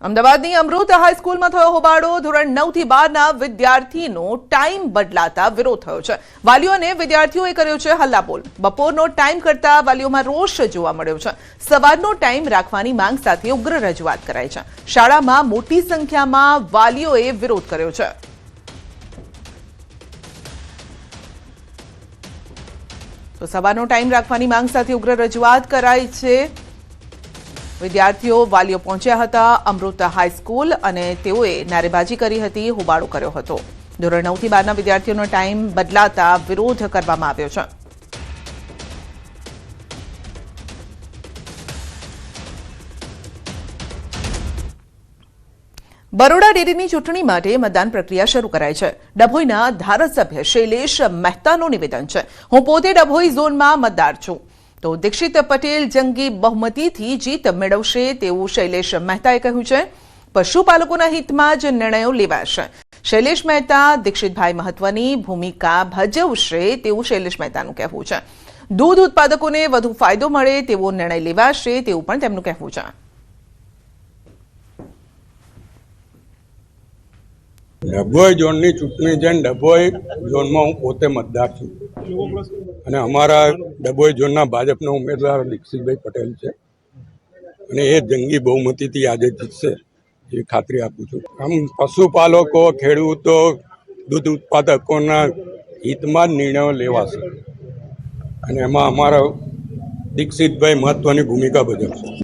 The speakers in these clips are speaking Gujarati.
અમદાવાદની અમૃત હાઈસ્કૂલમાં થયો હોબાળો. ધોરણ 9 થી 12ના વિદ્યાર્થીનો ટાઈમ બદલાતા વિરોધ થયો છે. વાલીઓ અને વિદ્યાર્થીઓએ કર્યો છે હલ્લાબોલ. બપોરનો ટાઈમ કરતા વાલીઓમાં રોષ જોવા મળ્યો છે. સવારનો ટાઈમ રાખવાની માંગ સાથે ઉગ્ર રજૂઆત કરાઈ છે. શાળામાં મોટી સંખ્યામાં વાલીઓએ વિરોધ કર્યો છે. તો સવારનો ટાઈમ રાખવાની માંગ સાથે ઉગ્ર રજૂઆત કરાઈ છે. વિદ્યાર્થીઓ વાલીઓ પહોંચ્યા હતા અમૃત હાઈસ્કૂલ અને તેઓએ નારેબાજી કરી હતી, હોબાળો કર્યો હતો. ધોરણ 9 થી 12ના વિદ્યાર્થીઓનો ટાઈમ બદલાતા વિરોધ કરવામાં આવ્યો છે. બરોડા ડેરીની ચૂંટણી માટે મતદાન પ્રક્રિયા શરૂ કરાઈ છે. ડભોઈના ધારાસભ્ય શૈલેષ મહેતાનું નિવેદન છે, હું પોતે ડભોઈ ઝોનમાં મતદાર છું તો દીક્ષિત પટેલ જંગી બહુમતીથી જીત મેળવશે તેવું શૈલેષ મહેતાએ કહ્યું છે. પશુપાલકોના હિતમાં જ નિર્ણયો લેવાશે. શૈલેષ મહેતા દીક્ષિતભાઈ મહત્વની ભૂમિકા ભજવશે તેવું શૈલેષ મહેતાનું કહેવું છે. દૂધ ઉત્પાદકોને વધુ ફાયદો મળે તેવો નિર્ણય લેવાશે તેવું પણ તેમનું કહેવું છે. ડભોઈ ઝોનની ચૂંટણી છે. ડભોઈ ઝોનમાં હું પોતે મતદાર છું અને અમારા ડભોઈ ઝોનના ભાજપના ઉમેદવાર દીક્ષિતભાઈ પટેલ છે અને એ જંગી બહુમતીથી આજે જીતશે એ ખાતરી આપું છું. આમ પશુપાલકો, ખેડૂતો, દૂધ ઉત્પાદકોના હિતમાં જ નિર્ણયો લેવાશે અને એમાં અમારા દીક્ષિતભાઈ મહત્વની ભૂમિકા ભજવશે.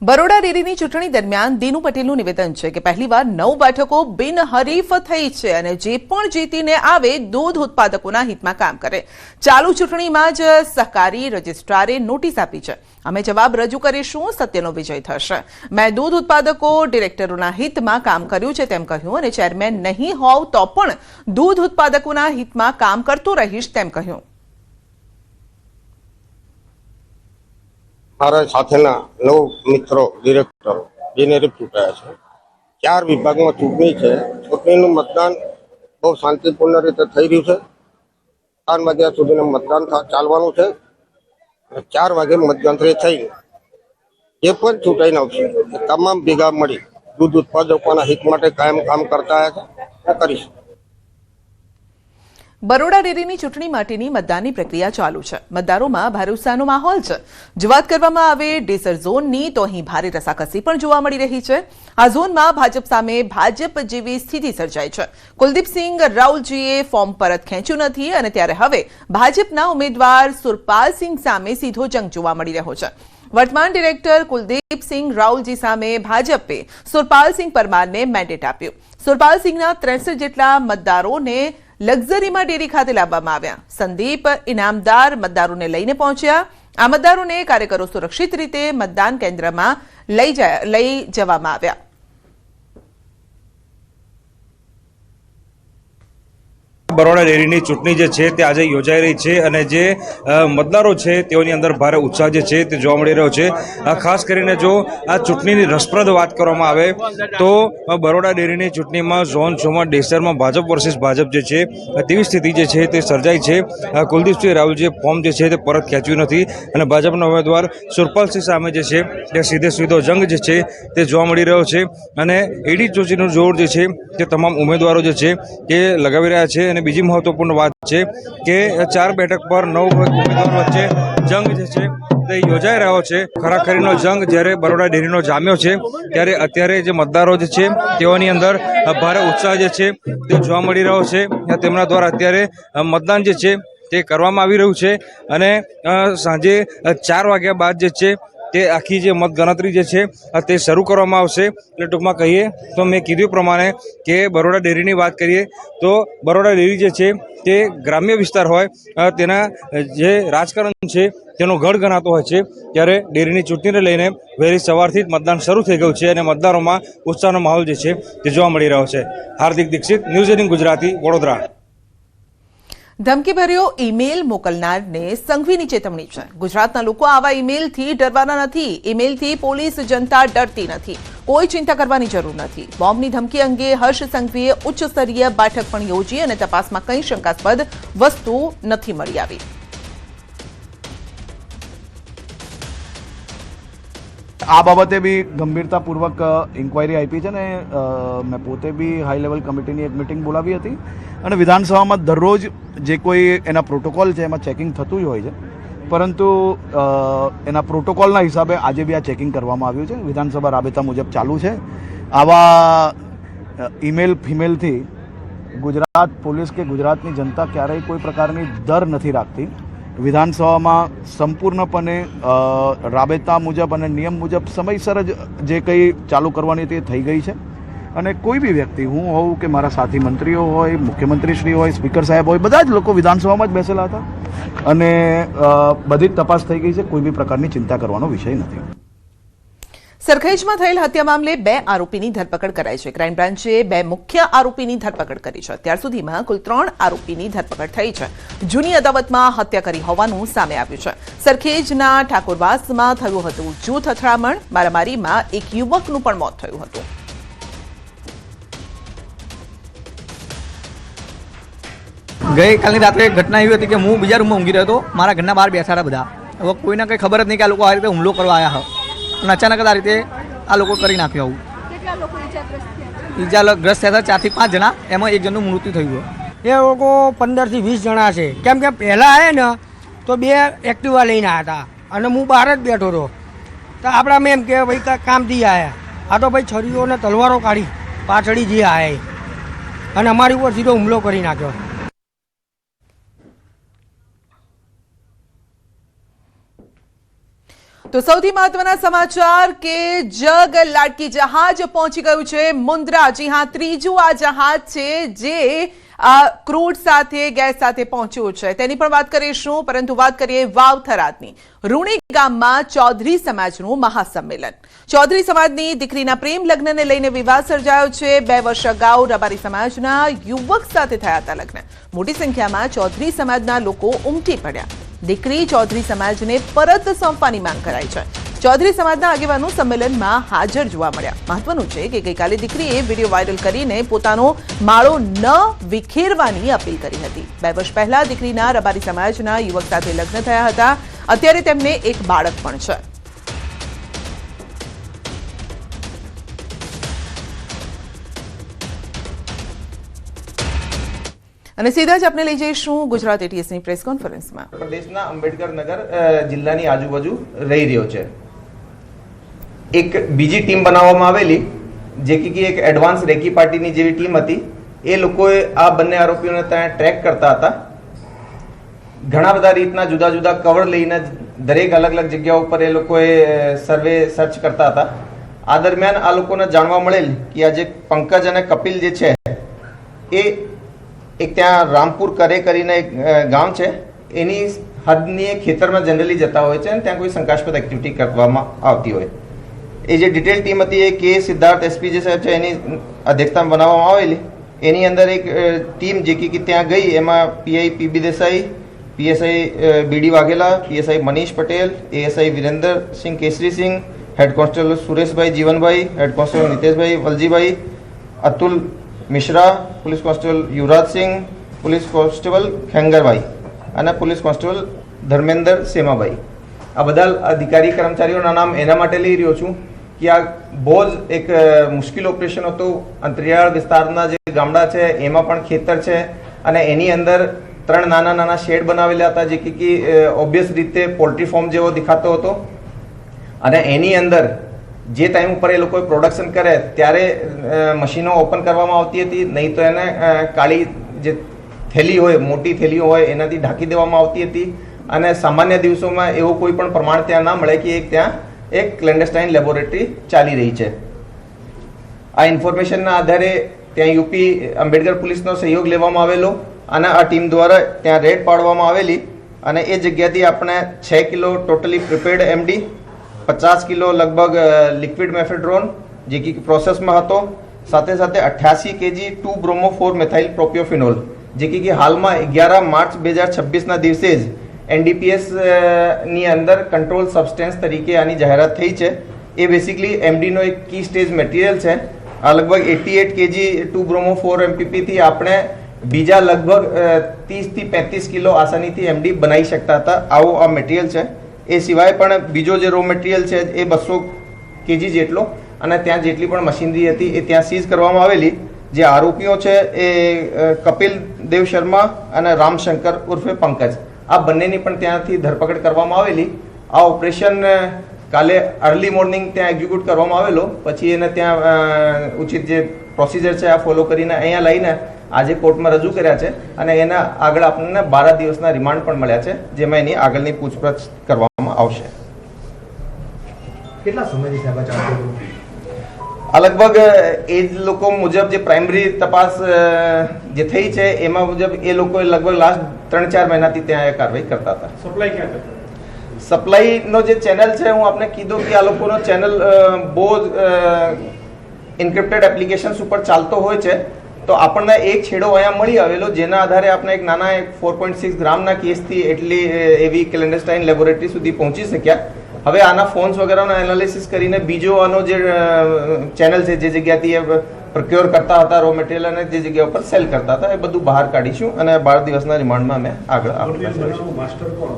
બરોડા ડેરીની ચૂંટણી દરમિયાન દીનુ પટેલનું નિવેદન છે કે પહેલીવાર 9 બેઠકો બિનહરીફ થઈ છે અને જે પણ જીતીને આવે દૂધ ઉત્પાદકોના હિતમાં કામ કરે. ચાલુ ચૂંટણીમાં જ સહકારી રજિસ્ટ્રારે નોટિસ આપી છે. અમે જવાબ રજૂ કરીશું, સત્યનો વિજય થશે. મેં દૂધ ઉત્પાદકો ડિરેક્ટરોના હિતમાં કામ કર્યું છે તેમ કહ્યું અને ચેરમેન નહીં હોવ તો પણ દૂધ ઉત્પાદકોના હિતમાં કામ કરતો રહીશ તેમ કહ્યું. મારા સાથેના 9 મિત્રો ડિરેક્ટરો બિનહરીફ ચૂંટાયા છે. 4 વિભાગમાં ચૂંટણી છે. ચૂંટણીનું મતદાન બહુ શાંતિપૂર્ણ રીતે થઈ રહ્યું છે. 4 વાગ્યા સુધીનું મતદાન ચાલવાનું છે. 4 વાગે મતગણતરી થઈ જે પણ ચૂંટાઈને આવશે એ તમામ ભેગા મળી દૂધ ઉત્પાદકોના હિત માટે કાયમ કામ કરતા આવ્યા છે, કરીશું. બરોડા ડેરીની ચૂંટણી માટેની મતદાનની પ્રક્રિયા ચાલુ છે. મતદારોમાં ભારે ઉત્સાહનો માહોલ છે. જો વાત કરવામાં આવે ડેસર ઝોનની તો અહીં ભારે રસાકસી પણ જોવા મળી રહી છે. આ ઝોનમાં ભાજપ સામે ભાજપ જેવી સ્થિતિ સર્જાઈ છે. કુલદીપસિંહ રાઉલજીએ ફોર્મ પરત ખેંચ્યું નથી અને ત્યારે હવે ભાજપના ઉમેદવાર સુરપાલસિંહ સામે સીધો જંગ જોવા મળી રહ્યો છે. વર્તમાન ડિરેક્ટર કુલદીપસિંહ રાઉલજી સામે ભાજપે સુરપાલસિંહ પરમારને મેન્ડેટ આપ્યું. સુરપાલસિંહના 63 જેટલા મતદારોને લક્ઝરીમાં ડેરી ખાતે લાવવામાં આવ્યા. સંદીપ ઇનામદાર મતદારોને લઈને પહોંચ્યા. આ મતદારોને કાર્યકરો સુરક્ષિત રીતે મતદાન કેન્દ્રમાં લઈ જવામાં આવ્યા. બરોડા ડેરીની ચૂંટણી જે છે તે આજે યોજાઈ રહી છે અને જે મતદારો છે તેઓની અંદર ભારે ઉત્સાહ જે છે તે જોવા મળી રહ્યો છે. ખાસ કરીને જો આ ચૂંટણીની રસપ્રદ વાત કરવામાં આવે તો બરોડા ડેરીની ચૂંટણીમાં ઝોન 6માં ડેસરમાં ભાજપ વર્સિસ ભાજપ જે છે તેવી સ્થિતિ જે છે તે સર્જાઈ છે. કુલદીપસિંહ રાવલજીએ ફોર્મ જે છે તે પરત ખેંચ્યું નથી અને ભાજપના ઉમેદવાર સુરપાલસિંહ સામે જે છે તે સીધો જંગ જે છે તે જોવા મળી રહ્યો છે અને એડી ચોચીનું જોર જે છે તે તમામ ઉમેદવારો જે છે તે લગાવી રહ્યા છે. અને બીજી મહત્વપૂર્ણ વાત છે કે 4 બેઠક પર 9 ઉમેદવારો વચ્ચે જંગ જે છે તે યોજાઈ રહ્યો છે. ખરાખરીનો જંગ જ્યારે બરોડા ડેરીનો જામ્યો છે ત્યારે અત્યારે જે મતદારો જે છે તેઓની અંદર ભારે ઉત્સાહ જે છે તે જોવા મળી રહ્યો છે. તેમના દ્વારા અત્યારે મતદાન જે છે તે કરવામાં આવી રહ્યું છે અને સાંજે 4 વાગ્યા બાદ જે છે તે આખી જે મતગણતરી જે છે તે શરૂ કરવામાં આવશે. એટલે ટૂંકમાં કહીએ તો મેં કીધું પ્રમાણે કે બરોડા ડેરીની વાત કરીએ તો બરોડા ડેરી જે છે તે ગ્રામ્ય વિસ્તાર હોય તેના જે રાજકારણ છે તેનો ગઢ ગણાતો હોય છે. ત્યારે ડેરીની ચૂંટણીને લઈને વહેલી સવારથી જ મતદાન શરૂ થઈ ગયું છે અને મતદારોમાં ઉત્સાહનો માહોલ જે છે તે જોવા મળી રહ્યો છે. હાર્દિક દીક્ષિત, ન્યૂઝ 18 ગુજરાતી, વડોદરા. ધમકીભર્યો ઈમેલ મોકલનારને સંઘવીની ચેતવણી છે. ગુજરાતના લોકો આવા ઈમેલથી ડરવાના નથી. ઈમેલથી પોલીસ જનતા ડરતી નથી. કોઈ ચિંતા કરવાની જરૂર નથી. બોમ્બની ધમકી અંગે હર્ષ સંઘવીએ ઉચ્ચ સ્તરીય બેઠક પણ યોજી અને તપાસમાં કંઈ શંકાસ્પદ વસ્તુ નથી મળી આવી. આ બાબતે બી ગંભીરતાપૂર્વક ઇન્ક્વાયરી આપી છે ને મેં પોતે બી હાઈ લેવલ કમિટીની એક મિટિંગ બોલાવી હતી અને વિધાનસભામાં દરરોજ જે કોઈ એના પ્રોટોકોલ છે એમાં ચેકિંગ થતું જ હોય છે, પરંતુ એના પ્રોટોકોલના હિસાબે આજે બી આ ચેકિંગ કરવામાં આવ્યું છે. વિધાનસભા રાબેતા મુજબ ચાલુ છે. આવા ઈમેલ ફિમેલથી ગુજરાત પોલીસ કે ગુજરાતની જનતા ક્યારેય કોઈ પ્રકારની ડર નથી રાખતી. વિધાનસભામાં સંપૂર્ણપણે રાબેતા મુજબ અને નિયમ મુજબ સમયસર જ જે કંઈ ચાલુ કરવાની તે થઈ ગઈ છે અને કોઈ બી વ્યક્તિ, હું હોઉં કે મારા સાથી મંત્રીઓ હોય, મુખ્યમંત્રીશ્રી હોય, સ્પીકર સાહેબ હોય, બધા જ લોકો વિધાનસભામાં જ બેસેલા હતા અને બધી જ તપાસ થઈ ગઈ છે. કોઈ બી પ્રકારની ચિંતા કરવાનો વિષય નથી. સરખેજમાં થયેલ હત્યા મામલે 2 આરોપીની ધરપકડ કરાઈ છે. ક્રાઇમ બ્રાન્ચે 2 મુખ્ય આરોપીની ધરપકડ કરી છે. અત્યાર સુધીમાં કુલ 3 આરોપીની ધરપકડ થઈ છે. જૂની અદાવતમાં હત્યા કરી હોવાનું સામે આવ્યું છે. સરખેજના ઠાકોરવાસમાં થયું હતું જૂથ અથડામણ. મારામારીમાં એક યુવકનું પણ મોત થયું હતું. ગઈકાલની રાત્રે ઘટના એવી હતી કે હું બીજા રૂમમાં ઊંઘી રહ્યો હતો. મારા ઘરના બહાર બેઠા હતા બધા. હવે કોઈને કંઈ ખબર જ નહીં કે આ લોકો આ રીતે હુમલો કરવા આવ્યા હતા અને અચાનક જ આ રીતે આ લોકો કરી નાખ્યું. આવું ઈજાગ્રસ્ત થયા હતા 4 થી 5 જણા, એમાં એક જણનું મૃત્યુ થયું. એ લોકો 15 થી 20 જણા છે. કેમ કે પહેલાં આવ્યા ને તો 2 એક્ટિવા લઈને આવ્યા હતા અને હું બહાર જ બેઠો હતો. તો આપણા મેં એમ કે ભાઈ કામથી આવ્યા, આ તો ભાઈ છરીઓ અને તલવારો કાઢી પાછળી જે આવ્યા અને અમારી ઉપર સીધો હુમલો કરી નાખ્યો. તો સૌથી મહત્વના સમાચાર કે જગ લાડકી જહાજ પહોંચી ગયું છે મુન્દ્રા. જી હા, ત્રીજું આ જહાજ છે જે ક્રૂડ સાથે ગેસ સાથે પહોંચ્યું છે, તેની પણ વાત કરીશું. પરંતુ વાત કરીએ વાવ થરાદની. રૂણી ગામમાં ચૌધરી સમાજનું મહાસંમેલન. ચૌધરી સમાજની દીકરીના પ્રેમ લગ્નને લઈને વિવાદ સર્જાયો છે. 2 વર્ષ અગાઉ રબારી સમાજના યુવક સાથે થયા હતા લગ્ન. મોટી સંખ્યામાં ચૌધરી સમાજના લોકો ઉમટી પડ્યા. દીકરી ચૌધરી સમાજને પરત સોંપવાની માંગ કરાઈ છે. ચૌધરી સમાજના આગેવાનો સંમેલનમાં હાજર જોવા મળ્યા. મહત્વનું છે કે ગઈકાલે દીકરીએ વિડીયો વાયરલ કરીને પોતાનો માળો ન વિખેરવાની અપીલ કરી હતી. 2 વર્ષ પહેલા દીકરીના રબારી સમાજના યુવક સાથે લગ્ન થયા હતા. અત્યારે તેમને એક બાળક પણ છે. અને સીધા જ આપણે લઈ જઈશું ગુજરાત એટીએસની પ્રેસ કોન્ફરન્સમાં. પ્રદેશના અંબેડકર નગર જિલ્લાની આજુબાજુ રહી રહ્યો છે. એક બીજી ટીમ બનાવવામાં આવેલી જે કે એક એડવાન્સ રેકી પાર્ટીની જેવી ટીમ હતી. એ લોકોએ આ બંને આરોપીઓને ત્યાં ટ્રેક કરતા હતા. ઘણા બધા રીતના જુદા જુદા કવર લઈને દરેક અલગ અલગ જગ્યાઓ પર એ લોકોએ સર્ચ કરતા હતા. આ દરમિયાન આ લોકોને જાણવા મળેલ કે આ જે પંકજ અને કપિલ જે છે એ એક ત્યાં રામપુર કરે કરીને એક ગામ છે, એની હદની ખેતરમાં જનરલી જતા હોય છે અને ત્યાં કોઈ શંકાસ્પદ એક્ટિવિટી કરવામાં આવતી હોય. એ જે ડિટેલ ટીમ હતી એ કે સિદ્ધાર્થ એસપી જે સાહેબ છે એની અધ્યક્ષતામાં બનાવવામાં આવેલી. એની અંદર એક ટીમ જે કે ત્યાં ગઈ, એમાં PI PB Desai, PSI BD Vaghela, PSI Manish Patel, ASI Virendrasinh Kesarisinh, head constable Sureshbhai Jivanbhai, head constable Niteshbhai Valjibhai, Atul Mishra, police constable Yuvrajsinh, police constable Khengarbhai અને પોલીસ કોન્સ્ટેબલ ધર્મેન્દ્ર સેમાભાઈ. આ બધા અધિકારી કર્મચારીઓના નામ એના માટે લઈ રહ્યો છું કે આ બહુ જ એક મુશ્કેલ ઓપરેશન હતું. અંતરિયાળ વિસ્તારના જે ગામડા છે એમાં પણ ખેતર છે અને એની અંદર 3 નાના નાના શેડ બનાવેલા હતા જે કે ઓબ્વિયસ રીતે પોલ્ટ્રી ફોર્મ જેવો દેખાતો હતો. અને એની અંદર જે ટાઈમ ઉપર એ લોકોએ પ્રોડક્શન કરે ત્યારે મશીનો ઓપન કરવામાં આવતી હતી, નહીં તો એને કાળી જે થેલી હોય, મોટી થેલીઓ હોય એનાથી ઢાંકી દેવામાં આવતી હતી. અને સામાન્ય દિવસોમાં એવું કોઈ પણ પ્રમાણ ત્યાં ના મળે કે ત્યાં એક ક્લેન્ડેસ્ટાઇન લેબોરેટરી ચાલી રહી છે. આ ઇન્ફોર્મેશનના આધારે ત્યાં યુપી અંબેડકર પોલીસનો સહયોગ લેવામાં આવેલો અને આ ટીમ દ્વારા ત્યાં રેડ પાડવામાં આવેલી. અને એ જગ્યાથી આપણે 6 kilo totally prepared MD, 50 kilo લગભગ લિક્વિડ મેફેડ્રોન જે કે પ્રોસેસમાં હતો, સાથે સાથે 88 કેજી 2 બ્રોમો 4 મેથાઇલ પ્રોપિયોફિનોલ જે કે હાલમાં 11 માર્ચ 2026ના દિવસે જ એનડીપીએસ ની અંદર કંટ્રોલ સબસ્ટેન્સ તરીકે આની જાહેરાત થઈ છે. એ બેસિકલી એમડીનો એક કી સ્ટેજ મટીરિયલ છે. આ લગભગ 88 કેજી 2 બ્રોમો 4 એમપીપી થી આપણે બીજા લગભગ 30 થી 35 કિલો આસાનીથી એમડી બનાવી શકતા હતા. આવો આ મટીરિયલ છે. એ સિવાય પણ બીજો જે રો મટીરિયલ છે એ 200 કેજી જેટલો અને ત્યાં જેટલી પણ મશીનરી હતી એ ત્યાં સીઝ કરવામાં આવેલી. જે આરોપીઓ છે એ કપિલ દેવ શર્મા અને રામશંકર ઉર્ફે પંકજ, આ બંનેની પણ ત્યાંથી ધરપકડ કરવામાં આવેલી. આ ઓપરેશન કાલે અર્લી મોર્નિંગ ત્યાં એક્ઝિક્યુટ કરવામાં આવેલો. પછી એને ત્યાં ઉચિત જે પ્રોસિજર છે આ ફોલો કરીને અહીંયા લઈને આજે કોર્ટમાં રજૂ કર્યા છે અને એના આગળ આપણને 12 દિવસના રિમાન્ડ પણ મળ્યા છે, જેમાં એની આગળની પૂછપરછ કરવામાં આવશે. કેટલા સમયથી સાહેબ ચાલતું? આ લગભગ એ જ લોકો મુજબ જે પ્રાઇમરી તપાસ જે થઈ છે એમાં મુજબ એ લોકો લગભગ લાસ્ટ 3-4 મહિનાથી ત્યાં કાર્યવાહી કરતા હતા. સપ્લાય ક્યાં કરતા? સપ્લાયનો જે ચેનલ છે, હું આપને કીધું કે આ લોકોનો ચેનલ બહુ ઇન્ક્રિપ્ટેડ એપ્લિકેશન્સ ઉપર ચાલતો હોય છે. તો આપણને એક છેડો અહીંયા મળી આવેલો, જેના આધારે આપણે એક નાના 4.6 ગ્રામના કેસથી એટલી એવી ક્લેન્ડેસ્ટાઇન લેબોરેટરી સુધી પહોંચી શક્યા. હવે આના ફોન્સ વગેરેનો એનાલિસિસ કરીને બીજો આનો જે ચેનલ છે, જે જગ્યાથી એ પ્રોક્યોર કરતા હતા રો મટીરિયલ અને જે જગ્યા ઉપર સેલ કરતા હતા, એ બધું બહાર કાઢીશું અને 12 દિવસના રિમાન્ડમાં અમે આગળ માસ્ટર કોણ?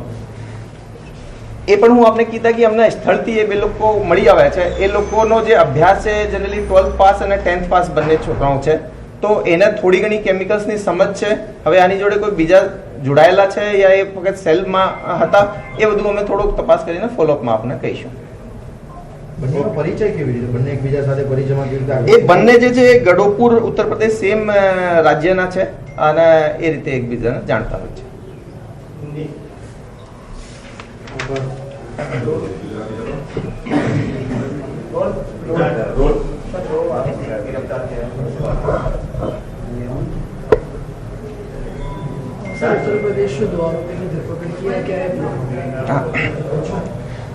એ પણ હું આપને કીધા કે અમને સ્થળથી એ બે લોકો મળી આવ્યા છે. એ લોકોનો જે અભ્યાસ છે જનરલી 12th પાસ અને 10th પાસ બંને છોકરાઓ છે. તો એને થોડી ઘણી કેમિકલ્સની સમજ છે. હવે આની જોડે કોઈ બીજા જોડાયેલા છે યા એ ફક્ત સેલમાં હતા, એ બધું અમે થોડુંક તપાસ કરીને ફોલોઅપમાં આપને કહીશું. બંનેનો પરિચય કેવી રીતે? બંને એકબીજા સાથે પરિચયમાં કેવી રીતે? એ બંને જે છે એ ગઢોપુર ઉત્તર પ્રદેશ સેમ રાજ્યના છે અને એ રીતે એકબીજાને જાણતા હોય છે.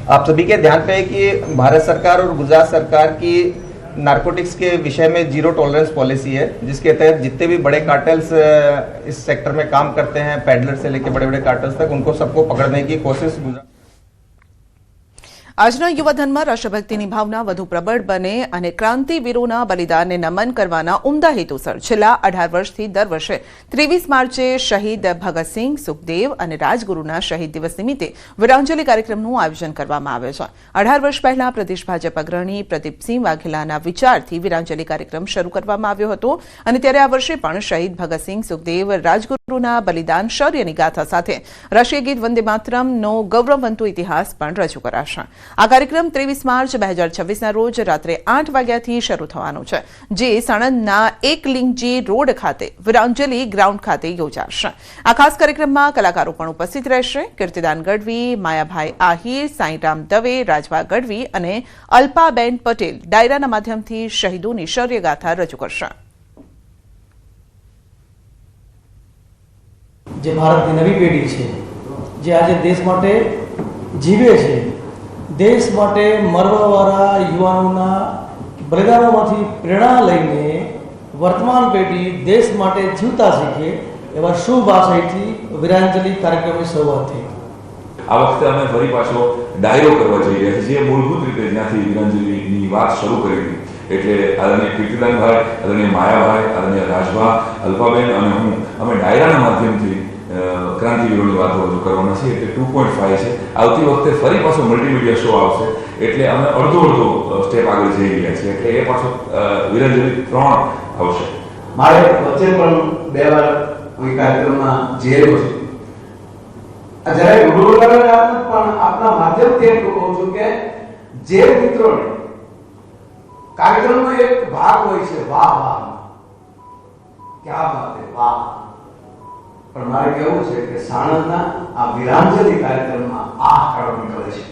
आप सभी के ध्यान पे है कि भारत सरकार और गुजरात सरकार की नारकोटिक्स के विषय में जीरो टॉलरेंस पॉलिसी है, जिसके तहत जितने भी बड़े कार्टेल्स इस सेक्टर में काम करते हैं, पैडलर से लेकर बड़े बड़े कार्टेल्स तक, उनको सबको पकड़ने की कोशिश गुजरात આજના યુવાધનમાં રાષ્ટ્રભક્તિની ભાવના વધુ પ્રબળ બને અને ક્રાંતિવીરોના બલિદાનને નમન કરવાના ઉમદા હેતુસર છેલ્લા 18 વર્ષથી દર વર્ષે 23 માર્ચે શહીદ ભગતસિંહ, સુખદેવ અને રાજગુરુના શહીદ દિવસ નિમિત્તે વીરાંજલિ કાર્યક્રમનું આયોજન કરવામાં આવે છે. 18 વર્ષ પહેલા પ્રદેશ ભાજપ અગ્રણી પ્રદીપસિંહ વાઘેલાના વિચારથી વીરાંજલિ કાર્યક્રમ શરૂ કરવામાં આવ્યો હતો અને ત્યારે આ વર્ષે પણ શહીદ ભગતસિંહ, સુખદેવ, રાજગુરુના બલિદાન, શૌર્યની ગાથા સાથે રાષ્ટ્રીય ગીત વંદે માતરમનો ગૌરવવંતો ઇતિહાસ પણ રજૂ કરાશે. આ કાર્યક્રમ 23 માર્ચ 2026ના રોજ રાત્રે 8 વાગ્યાથી શરૂ થવાનો છે, જે સાણંદના એકલિંગજી રોડ ખાતે વીરાંજલિ ગ્રાઉન્ડ ખાતે યોજાશે. આ ખાસ કાર્યક્રમમાં કલાકારો પણ ઉપસ્થિત રહેશે. કીર્તિદાન ગઢવી, માયાભાઈ આહિર, સાંઈરામ દવે, રાજભા ગઢવી અને અલ્પાબેન પટેલ ડાયરાના માધ્યમથી શહીદોની શૌર્યગાથા રજૂ કરશે. જે ભારતની નવી પેઢી છે, જે આજે દેશ માટે જીવે છે, દેશ માટે મરવાવાળા યુવાનોના બલિદાનોમાંથી પ્રેરણા લઈને વર્તમાન પેઢી દેશ માટે જીવતા શીખે એવા શુભ આશયથી વીરાંજલિ કાર્યક્રમની શરૂઆત થઈ. આ વખતે અમે ફરી પાછો ડાયરો કરવા જઈ રહ્યા છીએ, જે મૂળભૂત રીતે જ્યાંથી વીરાંજલિની વાત શરૂ કરી હતી. એટલે આદરણીય કીર્તિદાનભાઈ, આદરણીય માયાભાઈ, આદરણીય રાજભા, અલ્પાબેન અને હું અમે ડાયરાના માધ્યમથી ક્રાંતિવીરોની વાતો રજૂ કરવાના છીએ. એટલે 2.5 છે. આવતી વખતે ફરી પાછો મલ્ટીમીડિયા શો આવશે, એટલે અમે અડધો સ્ટેપ આગળ જઈ રહ્યા છીએ. એટલે એ પાછો વીરાંજલિ 3 આવશે. મારે વચ્ચે પણ 2 વાર કોઈ કાર્યક્રમમાં જેલો છે. જરાય વિરોધ કરે પણ આપના માધ્યમથી એમ કહું છું કે જે મિત્રોને કાર્યક્રમનો એક ભાગ હોય છે, વાહ વાહ ક્યાં વાત છે, વાહ. પણ મારે કહેવું છે કે સાણંદના આ વીરાંજલિ કાર્યક્રમમાં આ કાળો નીકળે છે.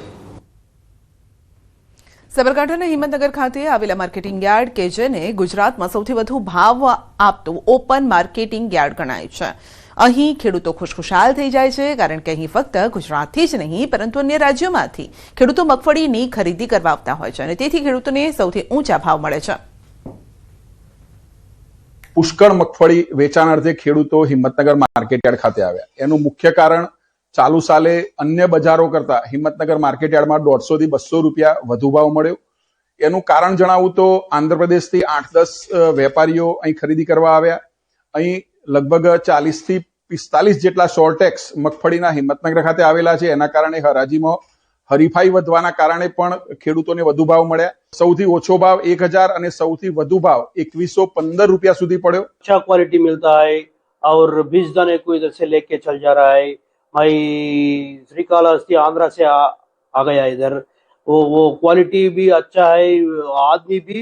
સાબરકાંઠાના હિંમતનગર ખાતે આવેલા માર્કેટિંગ યાર્ડ કે જેને ગુજરાતમાં સૌથી વધુ ભાવ આપતું ઓપન માર્કેટિંગ યાર્ડ ગણાય છે. અહીં ખેડૂતો ખુશખુશાલ થઈ જાય છે, કારણ કે અહીં ફક્ત ગુજરાતથી જ નહીં પરંતુ અન્ય રાજ્યોમાંથી ખેડૂતો મગફળીની ખરીદી કરવા આવતા હોય છે અને તેથી ખેડૂતોને સૌથી ઊંચા ભાવ મળે છે. પુષ્કળ મગફળી વેચાણ અર્થે ખેડૂતો હિંમતનગર માર્કેટયાર્ડ ખાતે આવ્યા. એનું મુખ્ય કારણ ચાલુ સાલે અન્ય બજારો કરતા હિંમતનગર માર્કેટયાર્ડમાં 150 થી 200 રૂપિયા વધુ ભાવ મળ્યો. એનું કારણ જણાવું તો આંધ્રપ્રદેશથી 8-10 વેપારીઓ અહીં ખરીદી કરવા આવ્યા. અહીં લગભગ 40 થી 45 જેટલા શોર્ટેક્સ મગફળીના હિંમતનગર ખાતે આવેલા છે. એના કારણે હરાજીમાં હરીફાઈ વધવાના કારણે પણ ખેડૂતોને વધુ ભાવ મળ્યા. સૌથી ઓછો ભાવ 1000 અને સૌથી વધુ ભાવ 2115 રૂપિયા સુધી પડ્યો. अच्छा क्वालिटी मिलता है और बीज दाने को इधर से लेके चल जा रहा है। भाई श्रीकालहस्ती आंध्रा से आ गया इधर, वो क्वालिटी भी अच्छा है, आदमी भी